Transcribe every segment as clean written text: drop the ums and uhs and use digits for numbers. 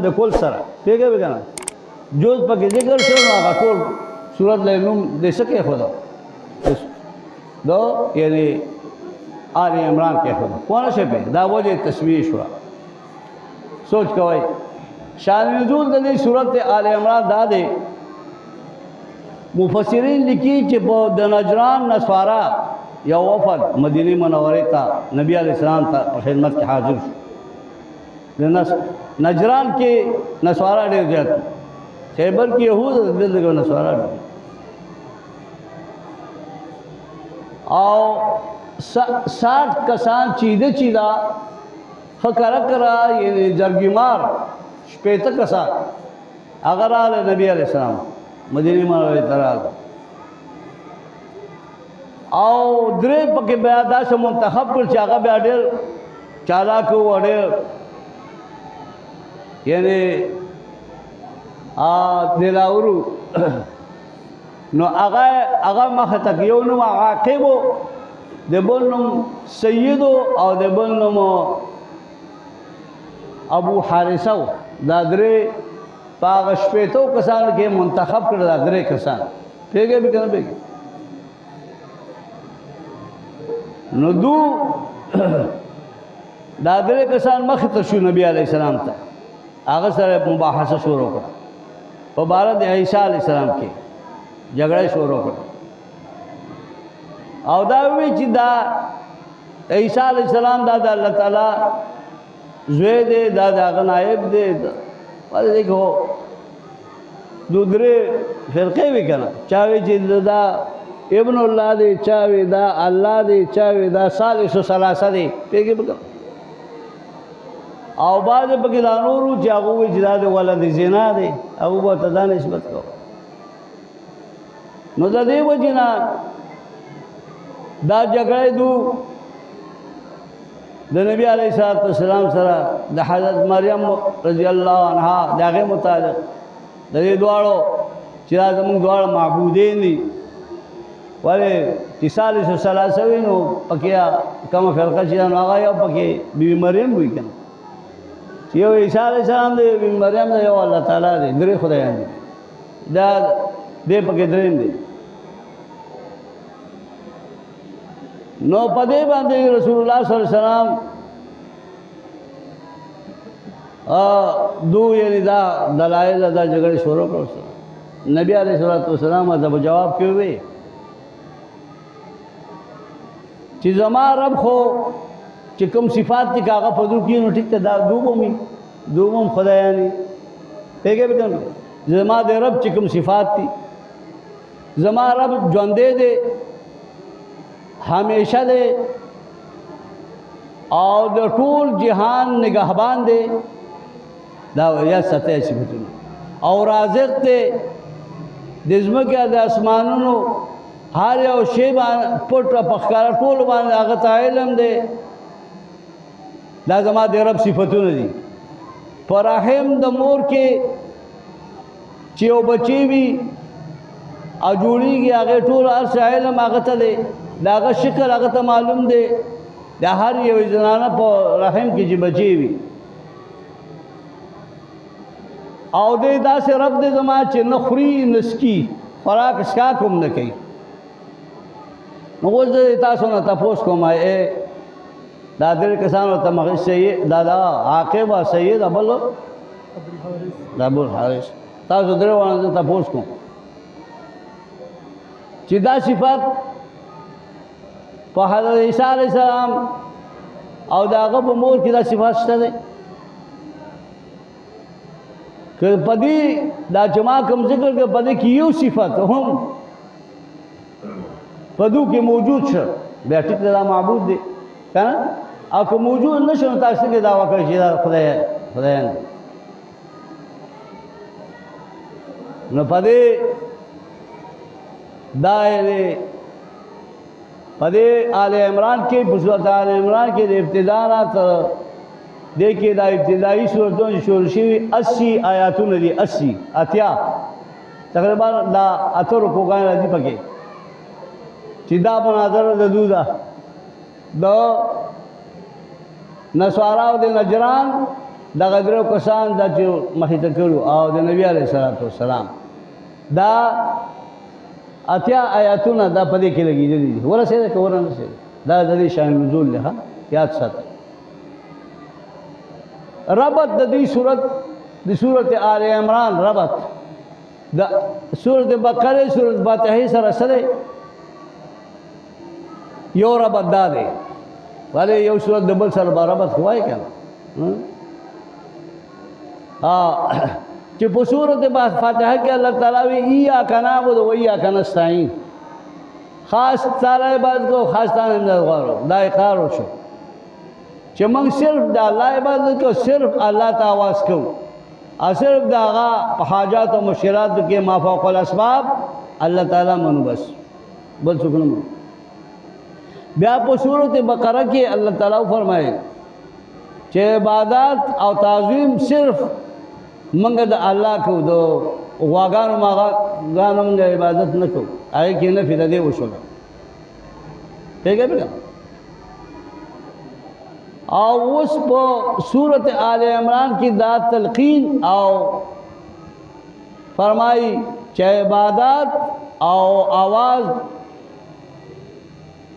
د کل سره پیګه وګنه جوز پکې ذکر شو نو هغه ټول صورت له نوم د سکه خدا دو یعنی آل عمران کې خدا کونه شي په دا وجه تشویش شو سوچ کوي شان نزول د دې صورت آل عمران دا دی مفسرین لیکي چې په د نجران نصارا یو وفد مدینه منوره ته نبی علیہ السلام ته خدمت کې حاضر شو د نجران کې نصارا ډېر زیات خیبر کې يهود دلته نصارا او 60 کسان چیدا فکر کرا یعنی جرګمار شپېته کسان اگر آل نبی علیہ السلام مدینه منوره ته راغله او درې پکې بیا داسې منتخب کړ چې هغه بیا ډېر چالاک و ډېر یعنی دلاورو نو هغه مخه تک یو نوم عاقب د بل نوم سید او د بل نوم ابو حارثه دا درې پاغ شپېتو کسانو کې منتخب کړل دا درې کسان پیګه به کنه پیګه نو دو دا درې کسان مخ ته شو نبی علیہ السلام ته هغه سره مباحثه شروع کړه په باره د عیسی علیہ السلام کې جګړه شروع کړه او دا وی چې دا عیسی علیہ السلام دا د الله تعالی زوی دی دا د نائب دی ولې دیکھو دو درې فرقې وی کنه چاوي چې دا ابن الله دی چاوي دا الله دی چاوي دا ثالث ثلاثه دی پیګه وکړه او بعد پکې دا نورو چې هغه وی چې دا د ولد زنا دی او به ته نسبت کو نو د دې وجنا دا جګړه دو د نبی علیہ السلام سره د حضرت مریم رضی الله عنها دغه متعلق د دې دواړو چې زموږ دواړه معبودین دي ولی ثالث ثلاثه نو پکې کومه فرقه چې نو هغه یو پکې بیبي مریم وی کنه یو عیسی علیہ السلام دی بیبي مریم دی یو الله تعالی دی درې خدایان دي دا دې پکې درې دي نو پدې باندې رسول الله صلی الله علیه وسلم دو یعنی دا دلایل دا جګړه شروع کړو نبی علیہ السلام دا جواب کوي چې زما رب خو چې کوم صفات دي هغه په دوی کې نو ټیک ته دا دوم خدایانی پیګه به کوم زما د رب چې کوم صفات دي زما رب ژوند دی ہمیشہ دے او د ټول جهان نگہبان دے دا یا سطح صفتونه او رازق دے د ځمکې د اسمانونو هر یو شی باندې پټ پخکار ټول باندې هغه ته علم دے دا زما د رب صفتونه دي پر رحم د مور کې چې یو بچی وي او جوړیږي هغه ټول هر څه علم هغه ته دی داغه شکل هغه ته معلوم دی د هر یو زنانه په رحم کې چې بچی وي او دې داسې رب دې زما چې نه خوري نسکی خوراک اسکا کوم نه کوي نو اوس تاسو نه تاسو کوم دا درې کسانو ته مغه سید دادا عاقب سید ابل ابو حارث تاسو درې وانه تاسو کوم چې دا صفات په حضرت عیسی علیہ السلام او داغه په مور کې دا صفات شته ده که پدې دا جما کوم ذکر کې پدې کې یو صفات هم پدو کې موجود شه بیا ټیک دا معبود دی کنه او که موجود نشو تاسو کې دا وکړئ چې دا خدای نو پدې دا پدې آل عمران کې بصورت آل عمران کې د ابتدا نه تر دې کې دا ابتدایي سورتونه شروع شوي 80 آیاتونه دي 80 اتیا تقریبا دا اتو رکوګان راځي پکې چې دا مناظره د دودا د نصارا او د نجران دغه درو کسان دا چې مخې ته کړو او د نبی علیه الصلاۃ والسلام دا اتیا آیاتونه دا په دې کې لګېدلي دي ورسېده که ورنرسېده دا د دې شان نزول دی یاد ساتئ ربط د دې صورت د صورت آل عمران ربط د صورت بقره صورت فاتحه سره سره یو ربط دا دی ولې یو صورت د بل سره ربط وای کنه چې په صورت فاتحه کې الله تعالی وی ایاک نعبد و ایاک نستعین خاص تعالی عبادت کو خاص تعالی امداد غواړو دا اقرار وشو چې موږ صرف د الله عبادت کو صرف الله ته आवाज کوو او صرف د هغه په حاجات او مشکلاتو کې ما فوق الاسباب الله تعالی منو بس بل څوک نه بیا په سورۃ بقره کې الله تعالی فرمایي چې عبادت او تعظیم صرف موږ د الله کو دو غواګانو ماغانو موږ عبادت نه کوو هغه کې نه فیده دی وشول پیګه او اوس په صورت آل عمران کی دا تلقین او فرمائی چې عبادت او آواز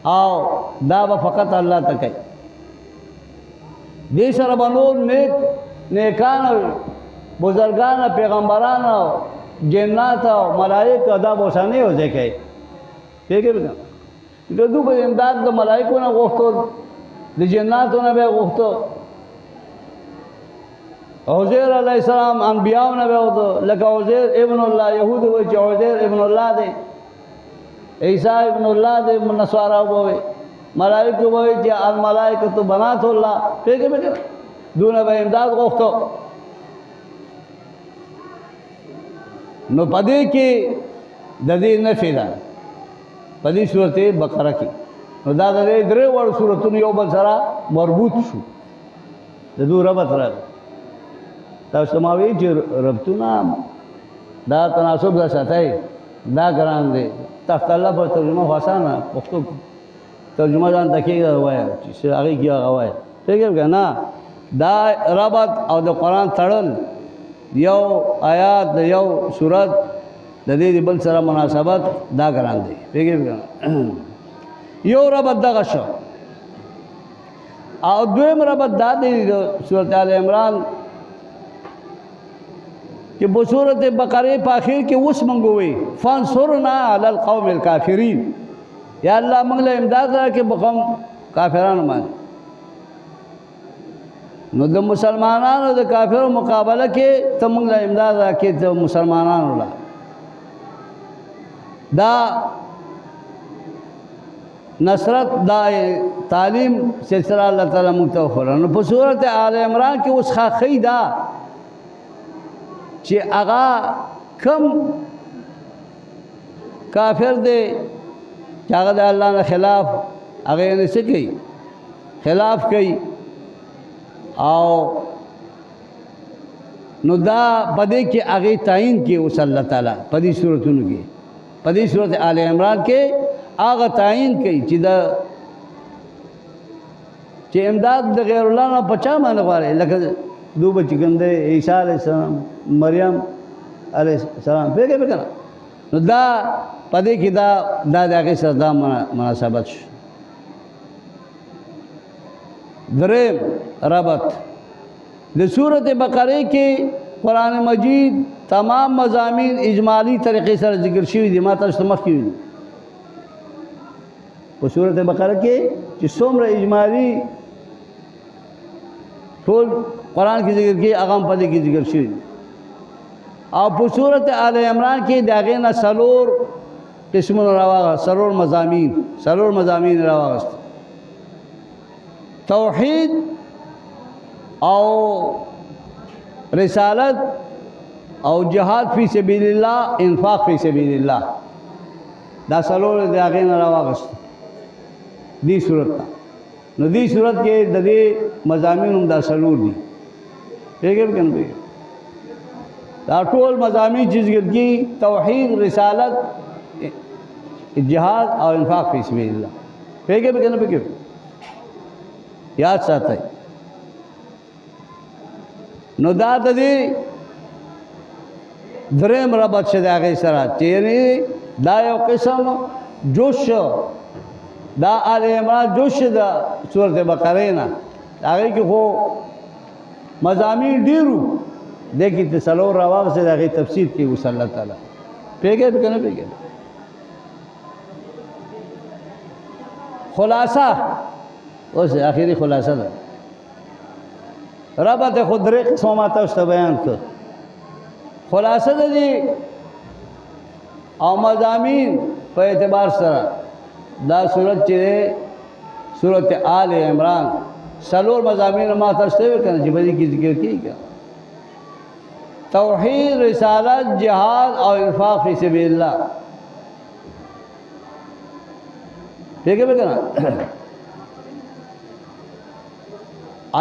او دا به فقط الله ته کوي دې سره به نور نیکان بزرگان پیغمبران او جنات او ملائکه دا به ورسره نه وځي کوي پیګه د دوی په امداد د ملائکو نه غوښتل د جناتو نه به غوښتو عزیر علیہ السلام انبیاء نه به غوښتو لکه عزیر ابن الله یهود وایي چې عزیر ابن الله دی عیسی ابن الله دی نصارا وایي ملائکه وایي چې الملائکه بنات الله پیګه به دونه به امداد غوښتو نو پدې کې د دې نفي ده پدې سورته بقره کې نو دا د درې وړو سورتونو یو بل سره مربوط شو د دوه ربط راغی تاسو ما وی چې ربطونه دا تناسب دا ساتي دا ګران دی تحت الله په ترجمه آسانه پښتو ترجمه ځان تکي وایي چې هغه کې هغه وایي څنګه نه دا ربط او د قران تړل یو آیات د یو سورت د دې بل سره مناسبت دا ګران دی پیګه یو ربط دغه شو او دویم ربط دا دی سورۃ آل عمران چې په سورۃ بقره په اخر کې اوس منګوي فانصرنا علی القوم الکافرین یا الله موږ له امداد راکې په قوم کافرانو باندې نو د مسلمانانو د کافرو مقابله کې ته موږ له امداد راکې د مسلمانانو لا دا نصرت دا تعلیم سلسله الله تعالی متوخره نو په سورۃ آل عمران کې اوس خاخی دا چې هغه کم کافر دی چې هغه د الله نه خلاف هغه نه څه کوي خلاف کوي او نو دا پدې کې هغه تعین کې اوس الله تعالی پدې سورتونو کې پدې سورۃ آل عمران کې هغه تعین کوي چې دا چې امداد د غیر الله نه پچا باندې غواړي لکه دو بچ ګنده عیسی علیہ السلام مریم علیہ السلام پیګه وکړه نو دا پدې کې دا دغه سره دا مناسبت شو دریم ربط د سورۃ بقره کې قرآن مجید تمام مضامین اجمالی طریقې سره ذکر شوي دي ما تاسو ته مخکې ویلي په سورۃ بقره کې چې څومره اجمالی ټول قرآن کې ذکر کې هغه په دې کې ذکر شوی او په سورۃ آل عمران کې داغه نه سلور قسمونه راوغه سلور مضامین راوغه توحید او رسالت او جهاد فی سبیل الله انفاق فی سبیل الله دا سلور داغه نه راوغه دی صورت نو دی صورت کې د دې مضامین هم دا سلور دي پیګم کنه دا ټول مضامین چې ذکر کی توحید رسالت جهاد او انفاق فی سبیل الله پیګم کنه یاد ساتئ نو دا د دې دریم ربط شه د هغې سره چې یعنې دا یو قسم جوش دا آل عمران جوش د صورت بقرې نه هغې کې خو مضامین ډېرو دې کې ته څلور راواغسې د هغې تفسیر کې اوس الله تعالی پوهېږې که نه پوهېږې خلاصه اوس آخري خلاصه ده ربط خو درې قسمه ما تاسو ته بیان کړ خلاصه ده دي او مضامین په اعتبار سره دا صورت چې صورت آل عمران څلور مضامین ما تاسو ته ویل کنه چې په دې کې ذکر کېږي توحید رسالت جهاد او انفاق فی سبیل الله ٹھیک ہے بیٹا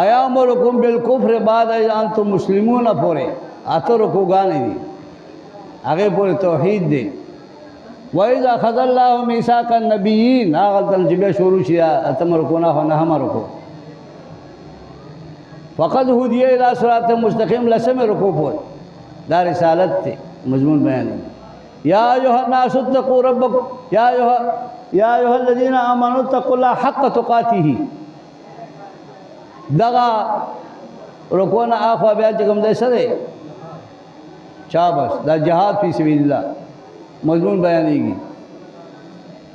ایامرکم بالکفر بعد اذ انتم مسلمون پورے اته رکوګانې دي هغه پورې توحید دی وَإِذَا أَخَذَ اللَّهُ مِيثَاقَ النَّبِيِّينَ هغه ترجمه شروع شي اتم رکونا نه هم رکو فقد هدي الى صراط مستقيم لسم رکو پورې دا رسالت ته مضمون بیان یا ایها الناس اتقوا ربکم یا ایها الذين آمنوا اتقوا الله حق تقاته دغه رکونا اخوا بیا چې کوم دی سره شاباش دا جهاد فی سبیل الله مضمون بیانېږي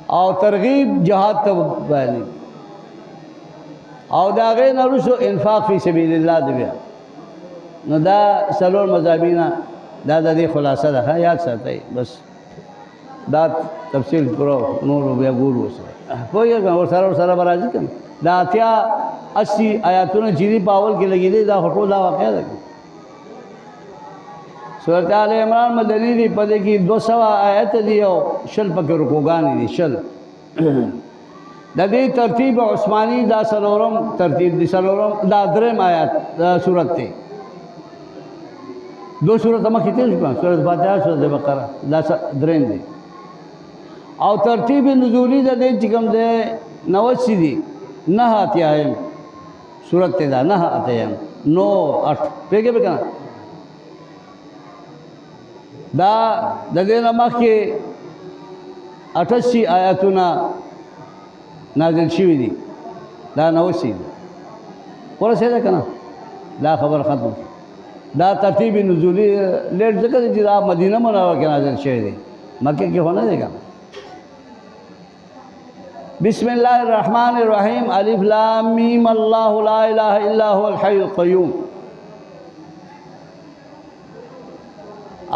او ترغیب جهاد ته بیانېږي او د هغې نه وروسته انفاق فی سبیل الله دی بیا نو دا څلور مضامین دا د دې خلاصه ده ښه یاد ساتئ بس دا تفصیل کړو نور بیا ګورو ورسره پوهېږئ ورسره به راځي که نه دا 80 آیاتونه چې دي په اول کې لګېدلي دا خو ټول دا واقعه ده سورت آل عمران مدني دي په دې کې 200 آیت دي او شل پکې رکوګانې دي شل د دې ترتیب عثماني دا څلورم ترتیب دي څلورم دا درېم آیات سورت دی دو سورت مخکې تېر شو سورت فاتحه سورت بقره دا درېم دی او ترتیب نزولي د دې چې کوم دی 89 دي 9 اتیایم سورت دا 9 اتیایم 9 8 پېږې به کنه دا د دې نه مخکې 88 آیاتونه نازل شوي دي دا 90 دي ورسېده که نه دا خبر ختم دا ترتیب نزولي لیټ ځکه چې دا مدینه منوره کې نازل شوی دی مکې کې خو نه دی که بسم الله الرحمن الرحیم الف لام میم الله لا اله الا هو الحي القیوم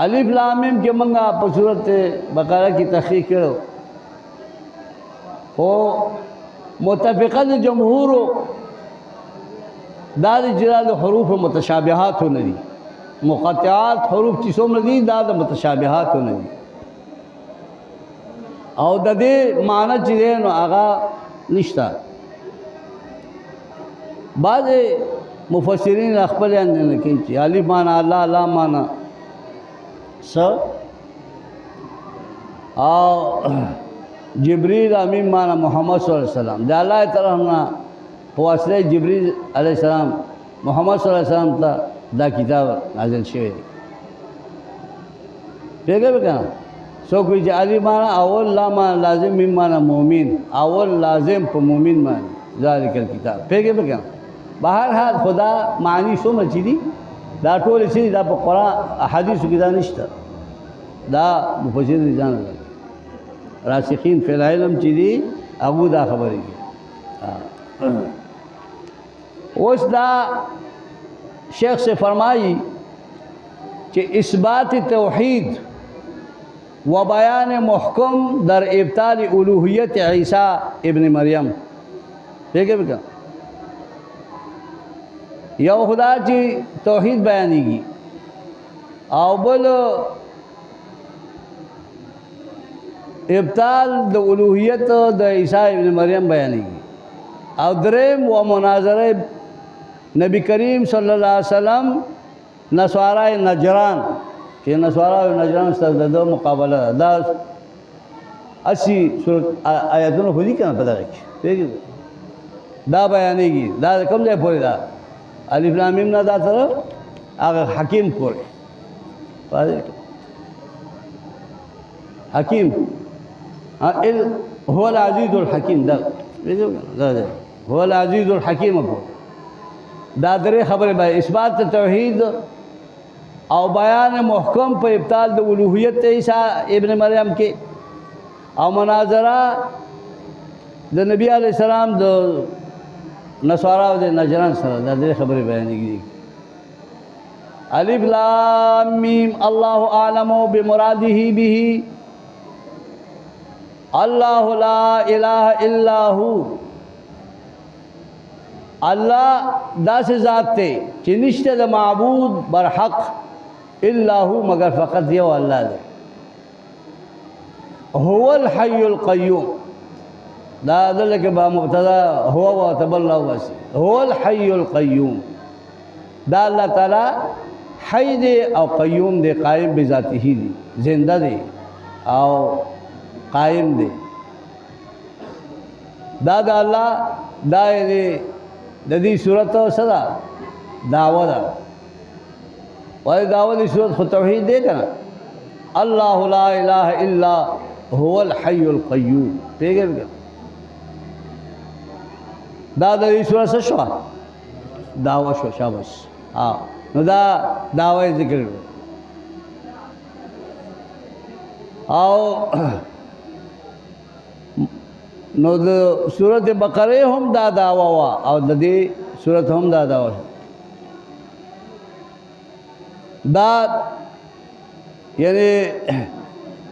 الف لام میم کې موږ په صورت بقره کې تحقیق کړو او متفقه د جمهور دا د جلال حروف متشابهات نه دي مقطعات حروف چې څومره دي دا د متشابهات نه دي او د دې معنی چې دی نو هغه نشته بعض مفسرین خپل اندنه کوي چې الف معنی الله لا معنی س او جبريل امین معنی محمد صلی الله علیه وسلم د الله طرف نه په واسطه جبريل علیه السلام محمد صلی الله علیه وسلم ته دا کتاب نازل شوی دی پیغه وکړه سو کوئی چې الف معنی اول لا معنی لازم میم معنی مؤمن اول لازم په مؤمن معنی ذالک الکتاب پیغه وکړه بهر حال خدا معنی څومره چي دي دا ټول شي دا په قرآن احادیث کې دا نشته دا مفسر ځان راسخین فی العلم چې دي هغه دا خبرې کوي اوس دا شیخ سے فرمایي چې اثبات توحید و بیان محکم در ابطال الوهیت عیسی ابن مریم دیکھے بکا یو خدا چې توحید بیانېږي او بل ابطال د الوهیت د عیسی ابن مریم بیانېږي او دریم و مناظره نبی کریم صلی الله علیه وسلم نصارای نجران چې نصارای نجران سره د مقابله دا 80 سورۃ آیاتونه خو دي کنه په دغه کې دا بیانېږي دا کوم ځای پورې دا الف لام میم نه دا سره هغه حکیم پورې حکیم هو العزیز الحکیم دا هو العزیز الحکیم پورې دا درې خبرې به اثبات توحید او بیان محکم په ابطال د الوهیت عیسی ابن مریم کې او مناظره د نبی علیہ السلام د نصارا او د نجران سره دا درې خبرې بیانېږي الف لام میم الله اعلم بمراده به الله لا اله الا هو الله داسې ذات ته چې نشته د معبود برحق الا هو مگر فقط یو الله دی هو الحي القيوم دا دلته کې با مبتدا هو او تبلا بس هو الحي القيوم دا الله تعالی حي دی او قیوم دی قائم بذاته دی زنده دی او قائم دی دا الله دا دی د دې صورت صدا دعوه ده وای دعوه دې صورت خو توحید دی کنه الله لا اله الا هو الحي القيوم پیګر دا د دې صورت څه شو دعوه شو شاباش ها نو دا دعوه ذکر او نو د سورۃ بقره هم دا دعوه وا او د دې سورۃ هم دا دعوه دا یعنی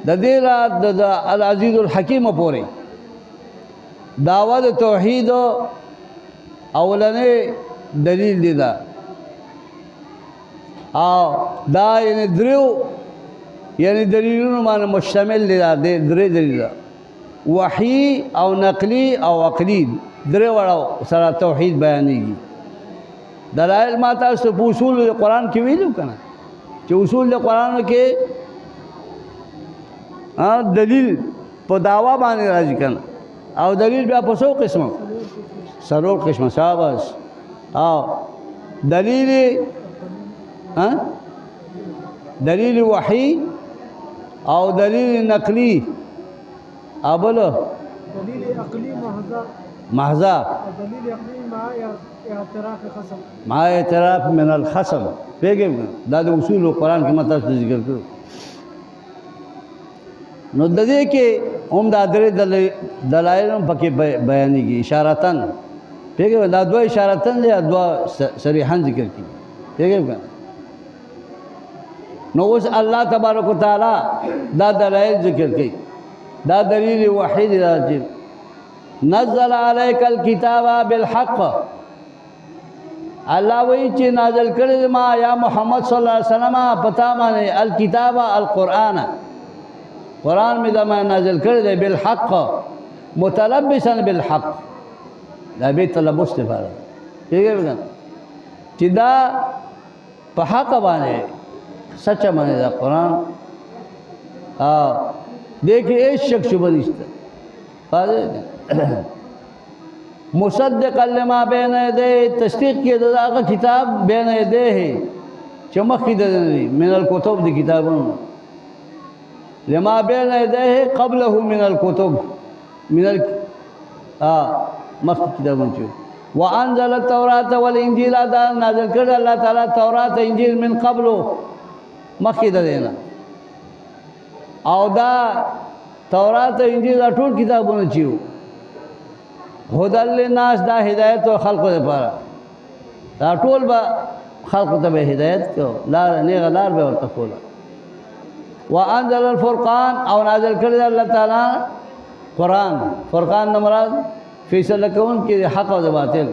د دې رات د العزیز الحکیم پورې دعوه د توحید اولنې دلیل دی دا او دا یعنی درو یعنی دلیلونو باندې مشتمل دی دا درې دلیل وحی او نقلی او عقلی درې وړو سره توحید بیانېږي دلایل ما تاسو په اصول قرآن کې ویلو کنه چې اصول د قرآن کې دلیل په دعوا باندې راځي کنه او دلیل بیا په څو قسمه سرور قسمه شاباش او دلیل دلیل وحی او دلیل نقلی ابل دلیل عقلی محضا دلیل عقلی اعتراف خصم مع اعتراف من الخصم پیګم دا د اصول قرآن کې مته ذکر کړو نو د دې کې هم دا درې دلایل هم پکې بیانېږي اشارتن پیګم دا دوه اشارتن یا دوه صریحا ذکر کړي پیګم نو اوس الله تبارک وتعالى دا دلایل ذکر کړي دا دلیل وحید راځي نزل عليك الكتاب بالحق الله وی چې نازل کړی ما یا محمد صلی الله علیه وسلم پتا باندې الکتاب القرآن قرآن می دا ما نازل کړی دی بالحق متلبسا بالحق دا به تلبس لپاره کېږي چې دا په حق باندې سچ باندې دا قرآن دیکھیے ایک شک شبہ نشتا مصدق لما بین یدیہ تصدیق کیا دا کتاب بین یدیہ ہے چمک کی دنی من الکتب دی کتابوں لما بین یدیہ قبلہ من الکتب من مخ کتابوں چو وانزل التوراۃ والانجیل دا نازل کر اللہ تعالی تورات انجیل من قبلو مخ کی دینا او دا تورات انجیل دا ټول کتابونه چیو هدل للناس دا هدایت او خلقو لپاره دا ټول به خلقو ته به هدایت کو لار نه لار به ورته کوله وانزل الفرقان او نازل کړی الله تعالی قرآن فرقان نه مراد فیصله کوم کې حق او باطل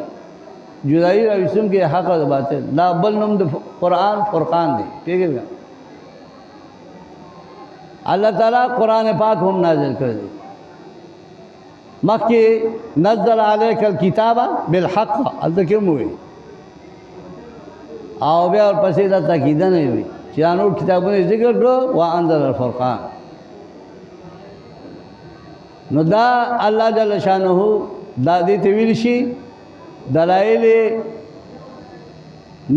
جدائی را وسم کې حق او باطل دا بل نوم د قرآن فرقان دی پیږي اللہ تعالیٰ قرآن پاک هم نازل کر دی مخی نزل علیک الکتاب بالحق التا کیوں ہوئی آو بیا اور پسیدہ تاکیدہ نہیں ہوئی چانور کتابوں نے ذکر کرو وانزل الفرقان نو دا اللہ جل شانہ دا دی طویل شی دلائل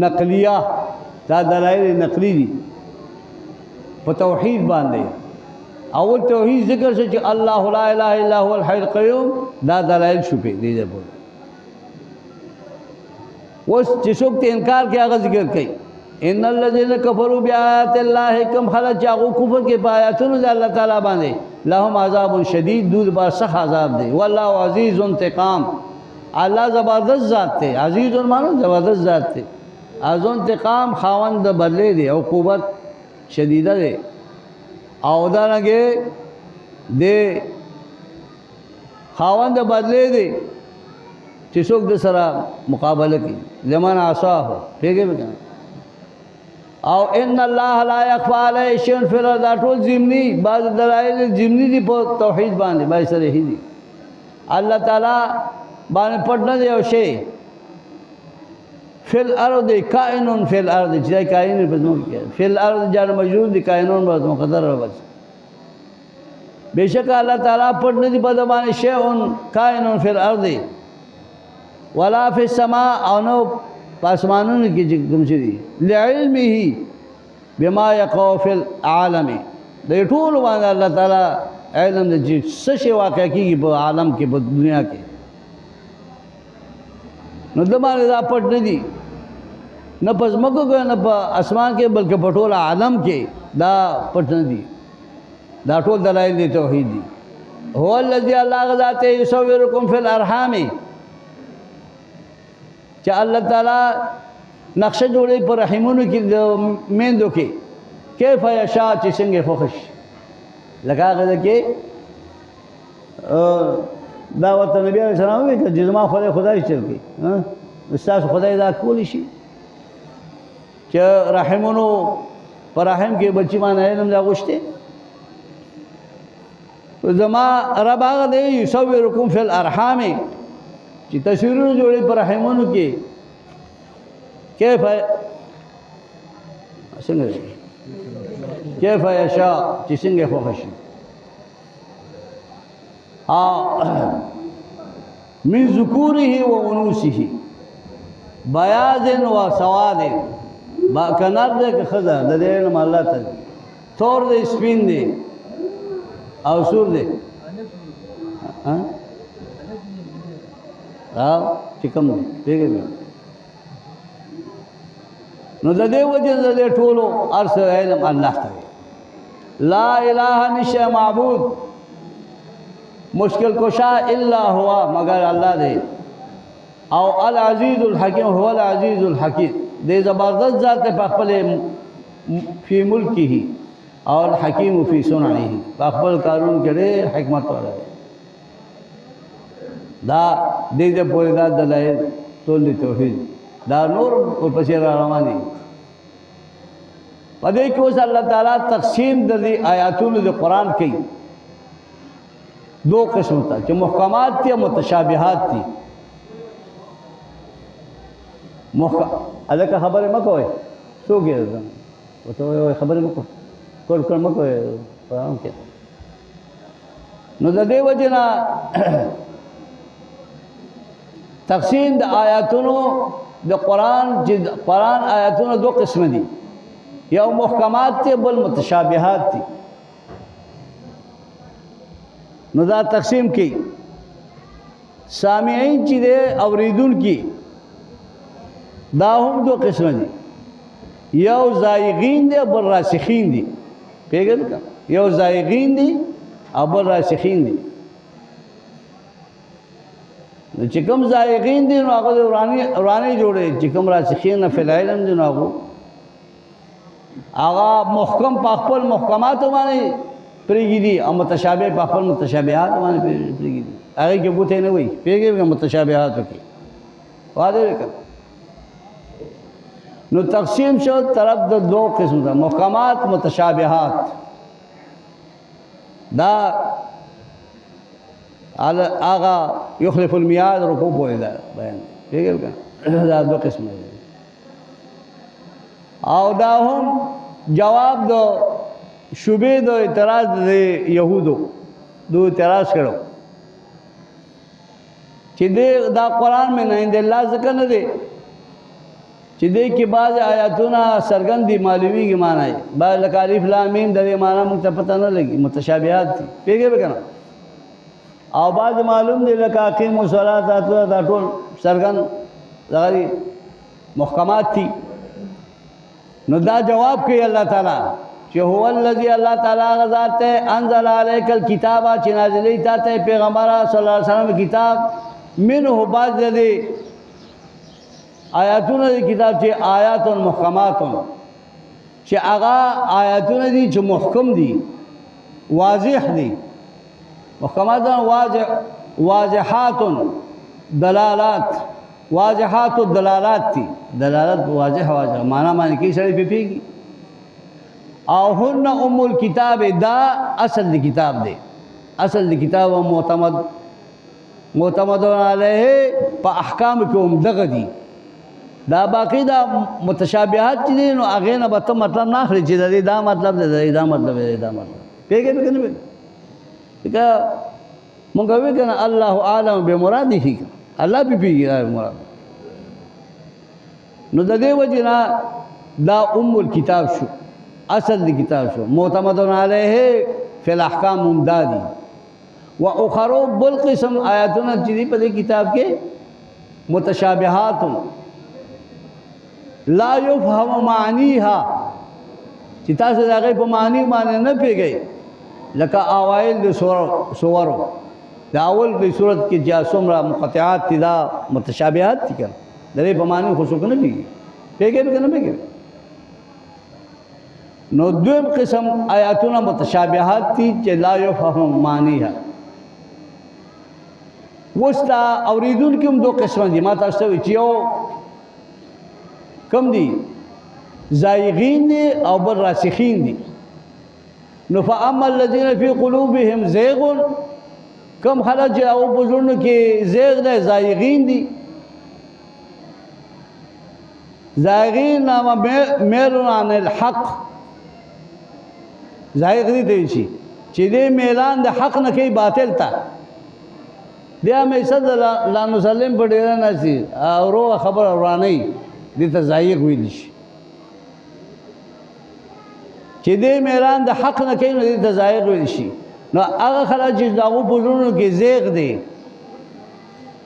نقلیہ دا دلائل نقلی دي په توحید باندې اول توحید ذکر شو چې الله لا اله الا هو الحي القيوم دا دلائل شو په دې ده وس چې څوک ته انکار کوي هغه ذکر کوي ان الذين كفروا بآيات الله كم خلق جاغو کفر کې پایاتونو د الله تعالی باندې لهم عذاب شدید دود بار سخت عذاب دی والله عزیز انتقام الله زبردست ذات ته عزیز مانو زبردست ذات ته از انتقام خاوند بدلې دی عقوبت شدیده دی او دا رنګه دی خاوند بدلې دی چې څوک د سره مقابله کوي زمان عصاه پیګه او ان الله لا يخفى عليه شيء في الارض ټول ضمني بعض دلایل ضمني دي په توحید باندې به سره هي دي الله تعالی باندې پټ نه دی او شی فی الارض کائن فی الارض چې کائن په نوم کې فی الارض جار موجود دي کائنون به مقدر راوځي بشک الله تعالی پټ نه دی په باندې شیء کائن فی الارض ولا فی السماء او نو پاسمانونو کې کوم شي دي لعلمه بما يقع في العالم د ټول باندې الله تعالی علم د څه شی واقع کیږي په عالم کې په دنیا کې نو د باندې دا پټ نه دي نه پس مکو کې نه په اسمان کې بلکې په ټول عالم کې دا پټ نه دي دا ټول دلایل دي توحید دي هو الذي الله ذات يصوركم في الارحام چې الله تعالی نقشه جوړي پر رحمونو کې میندو کې کیف یشاء چې څنګه خوښ لکه هغه کې دعوت نبی علیہ السلام وی چې زما خدای چل کی استاد خدای دا کولی شي چې رحمونو پر رحم کې بچی باندې علم دا غوښته زما رب هغه دی یصورکم فی الارحام چې تصویرونه جوړي پر رحمونو کې کیف څنګه کیف یشاء چې څنګه خوښ شي من ذکوره و انوثه بیاض و سواد با کنار دې که خزه د دې علم الله تعالی تور دې سپین دې او سور دې چې کوم دی نو د دې وجه د دې ټولو ارس علم الله تعالی لا اله نشه معبود مشکل کشا الا هو مگر الله دی او العزیز الحکیم هو العزیز الحکیم دې زبردست ذات په خپل فی ملکه او الحکیم فی صنعه په خپل کارون کې حکمت والا دا دې پورې دا دلایل ټول توحید دا نور او پسې روان دي په دې کې اوس الله تعالی تقسیم د آیاتونو د قران کوي دو قسم ته چې محکمات دي او متشابهات دي الکه خبره مکوئ څوک یې وته خبره مکو کول مکو قرآن کې نو د دې وجنا تقسیم د آیاتونو د قرآن چې قرآن آیاتونو دو قسم دي یو محکمات دي بل متشابهات دي نو دا تقسیم کی سامعین چې دي اوریدون کی دا هم دو قسم دي یو زائغین دي بل راسخین دي پیژن کا یو زائغین دي او بل راسخین دي چې کوم زائغین دي نو هغه ورانی جوړي چې کوم راسخین فی العلم دي نو هغه محکم په خپل محکمات باندې پریږي دي او متشابه په خپل متشابهات باندې پریږي دي هغه کې بوته نه وي پیږي متشابهات کې واده وکړه نو تقسیم شو طرف د دو قسم ده محکمات متشابهات دا آغا یخلف المیاد رکوع پوری دا بیان ٹھیک ہے دا دو قسم ہے او دا هم جواب دو شبه دو اعتراض دے یهودو دو اعتراض کرو چې دا قرآن میں نه دے اللہ ذکر نه دے چې دې کې بعض آیاتونه څرګندې معلومیږي معنی بعض لکه الف لام میم د دې معنی موږ ته پته نه لګي متشابهات دي پیږي به کنه او بعض معلوم دي لکه اقیم الصلاۃ دا ټول څرګند دغه محکمات دي نو دا جواب کوي الله تعالی چې هو الذی الله تعالی غذات انزل علیک الکتاب چې نازلې ته پیغمبر صلی الله علیه وسلم کتاب منه بعض دې آیاتونه د کتاب چې آیات محکمات چې هغه آیاتونه دي چې محکم دي واضح دي محکمات واضحات دلالات واضحات الدلالات دي دلالت واضح معنی کې سړی پیږي او هن ام الكتاب دا اصل دی کتاب دی اصل دی کتاب معتمد علیه په احکام کې هم دغه دي دا باقی دا متشابهات چې دي نو هغې نه به ته مطلب نه اخلي چې د دې دا مطلب دی د دې دا مطلب دی دا مطلب پوهېږې به که نه پوهېږې ځکه مونږ وایو که نه الله اعلم بمراده الله پې پوهېږي دا مراد نو د دې وجې نه دا ام الکتاب شو اصل دی کتاب شو معتمد علیه فی الاحکام هم دا دي و اخرو بل قسم آیاتونه چې دي په دې کتاب کې متشابهات لا یفهم معنیها چې تاسو د هغې په معنی باندې نه پوهېږئ لکه اوایل د سورو د اول د صورت کې چې څومره مقطعات دي دا متشابهات دي که نه د دې په معنی خو څوک نه پوهېږي پوهېږئ به که نه پوهېږئ نو دویم قسم آیاتونه متشابهات دي چې لا یفهم معنیها اوس دا اورېدونکي هم دو قسمه دي ما تاسو ته وایي چې یو کم دي زایغین دي او بل راسخین دي نو فاما الذین فی قلوبهم زیغ کم خلک چې هغو په زړونو کې زیغ دی زایغین دي زایغین نامه میلون عن الحق زایغ دي ته شي چې دې میلان د حق نه کوي باطل ته بیا همیشه د لا نسلم په ډېره ناسي او روغه خبره ورانوي دې ته زایغ ویلی شي چې دې میلان د حق نه کوي نو دې ته زایغ ویلی شي نو هغه خلک چې د هغو په زړونو کې زیغ دی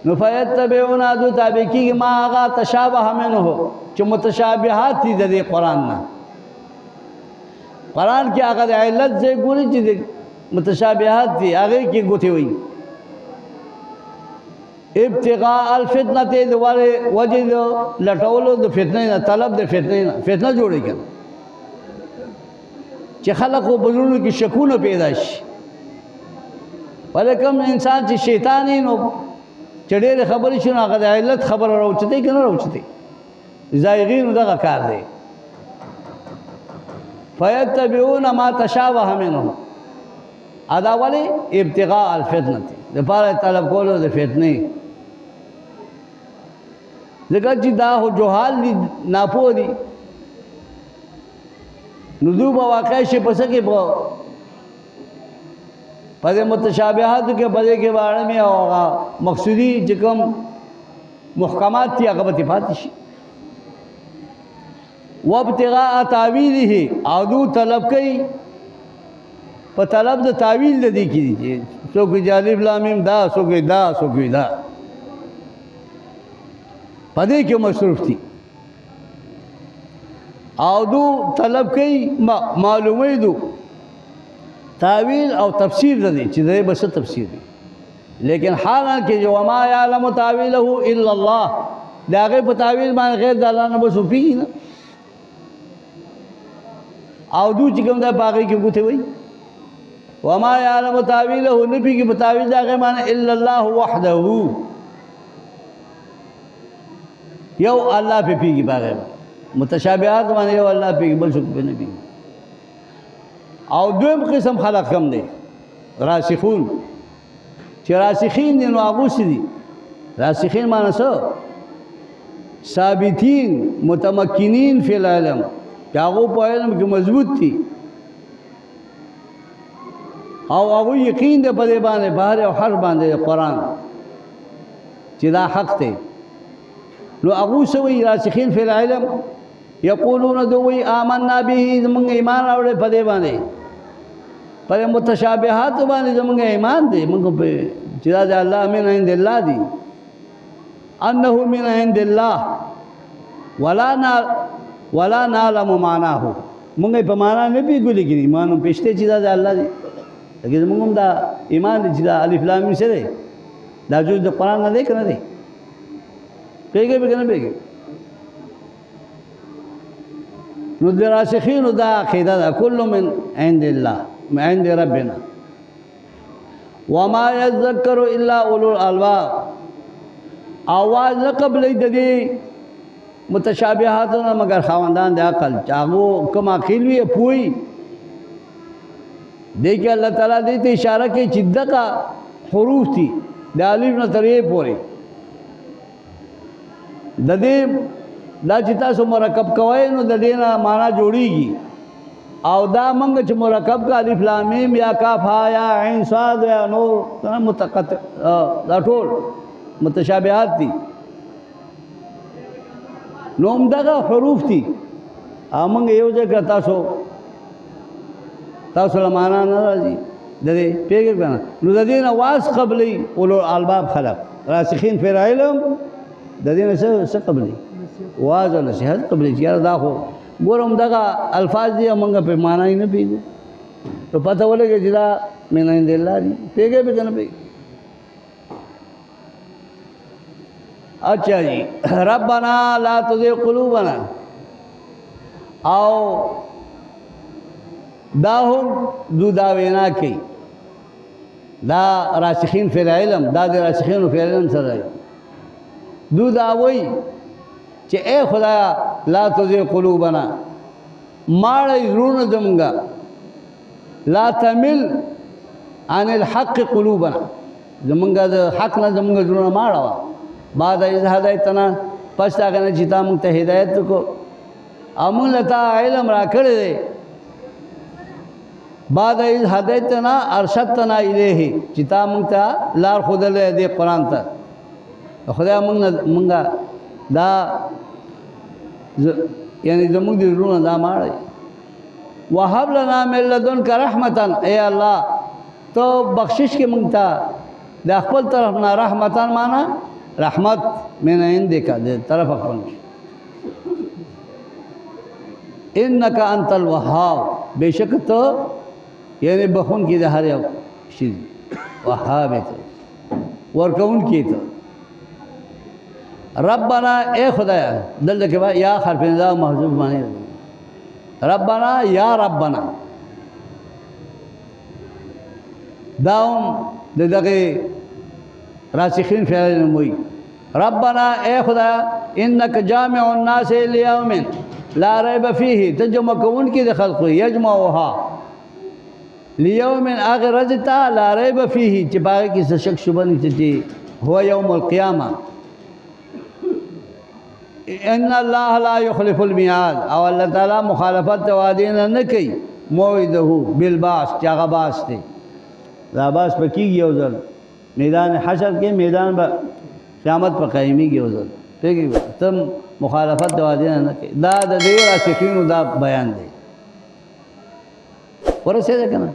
نو فیتبعون دو تابع کېږي ما هغه تشابه منه چې متشابهات دي د دې قرآن نه قرآن کې هغه د علت ځای ګوري چې د متشابهات دي هغې کې ګوتې وایي ابتغاء الفتنه د وجې د لټولو د فتنې نه طلب د فتنې نه فتنه جوړوي که نه چې خلقو په زړونو کې شکونه پیدا شي ولې کوم انسان چې شیطان وي نو چې ډېرې خبرې شي نو هغه د علت خبره راوچتوي که نه راوچتوي زایغینو دغه کار دی فیتبعون ما تشابه منه ادا ولې ابتغاء الفتنه دپاره طلب کولو د فتنې ځکه چې دا خو جهال دي ناپوه دي نو دوی به واقع شي په څه کې په دې متشابهاتو کې په دې کې به اړمې او هغه مقصودي چې کوم محکمات دي هغه به پاتې شي وابتغاء تاویله او دو طلب کوي په طلب د تاویل د دې کې دي څوک الف لام میم دا څوک دا څوک دا په دې کې مصروف دي او دو طلب کوي معلومه دو تاویل او تفسیر د دې چې دې بس تفسیر دي لیکن حالان کې جو ما یعلم تاویله الا الله دا هغه په تاویل باندې غیر د الله نه بس وپیږي نه او دو چې کوم دا باغې کې ګوتې وایي وما يعلم تاويله نبي کی بتاویل دا غیر معنی الا الله وحده یو الله په پیږي باغې متشابهات باندې یو الله پیږي بل څوک نه پیږي او دویم قسم خلق کم دي راسخون چې راسخین دي نو هغه څه دي راسخین معنی څه ثابتین متمکنین فی العلم هغه په علم کې مضبوط دي او هغه یقین ده په دې باندې بهر او هر باندې قرآن چې دا حق دی نو هغه سوي راسخین فی العلم یقولون دوی آمنا به زمونږ ایمان راوړی په دې باندې پر متشابهات باندې زمونږ ایمان دی موږ په چې دا د الله من عند الله دی انه من عند الله ولا نعلم معناه موږ په معنا نه پیګولې کې ایمان پېشته چې دا د الله دی لکه زمونږ هم دا ایمان دی چې دا الف لام میم سره دا جز د قرآن نه دی کنه دی پیګې به کنه پیګې نو د راسخینو دا عقیده ده کل من عند الله من عند ربنا وما يذكر الا اولو الالباب اواز نه قبلې د دې متشابهاتونه مگر خواندان د عقل چاغو کوم عقل وي پوي دیکھیں اللہ تعالیٰ دیتے اشارہ کے چدہ کا حروف تھی د الف نه تر یې پورې د دې دا چې تاسو مرکب کوئ نو د دې نه معنا جوړیږي او دا منګ چې مرکب کا الف لام میم یا کاف ها یا عین صاد یا نو متقطع دا ټول متشابهات دي نو همدغه حروف دي موږ یو ځای تاسو له معنا نه راځي د دې پیګر کنه نو د دې نه واس قبلي اولو الباب خلق راسخین فی العلم د دې نه څه قبلي واز او نصیحت قبلي چې دا خو ګورم دغه الفاظ دي موږ په معنا یې نه پیګو نو پته ولګي چې دا من عند الله دي پیګه به کنه پیګ اچھا جی ربنا لا تزغ قلوبنا او دا هم دو دا وینا کوي دا راسخین فی العلم دا د راسخین فی العلم سره دو دا وی چې اے خدایا لا تزغ قلوبنا ماړی زړونه زمونږه لا تمل عن الحق قلوبنا زمونږه د حق نه زمونږه زړونه ماړه بعد از هدایتنا پس دا کنه چې تا مونږ ته هدایت کو او مونږ له تا علم را کړی دی بعد از هدایتنا ارشدتنا الیه چې تا مونږ ته لار ښودلې دی قرآن ته خدای مونږه دا یعنی زمونږ د زړونه دا ماړی وهب لنا من لدنک رحمتا ای الله تو بخشش کې مونږ ته د خپل طرف نه رحمتا معنا رحمت من عندك د طرف خپل انك انت الوهاب بشک ته یعنی بخون کی د هر یو شی وهاب ته ورکون کی ته ربنا اے خدایا دلته کې یا حرف ندا محذوف معنی ربنا یا ربنا داوم دغه راسخین فعل موي ربنا اے خدا انك جامع الناس ليوم لا ريب فيه تجمع كون کی خلق يجمعها ليوم اغرزتا لا ريب فيه چې باغ کې شک شوبه نشته هو يوم القيامه ان الله لا يخلف الميعاد او الله تعالی مخالفت وعدینا نه کوي موعده بالباس چې هغه باس دی دا باس پکې یو ځل میدان حشر کې میدان به قیامت پر قائمی کې وزل پیږي تم مخالفت د وادي نه کوي دا د دې راسخینو دا بیان دی ورسې ده کنه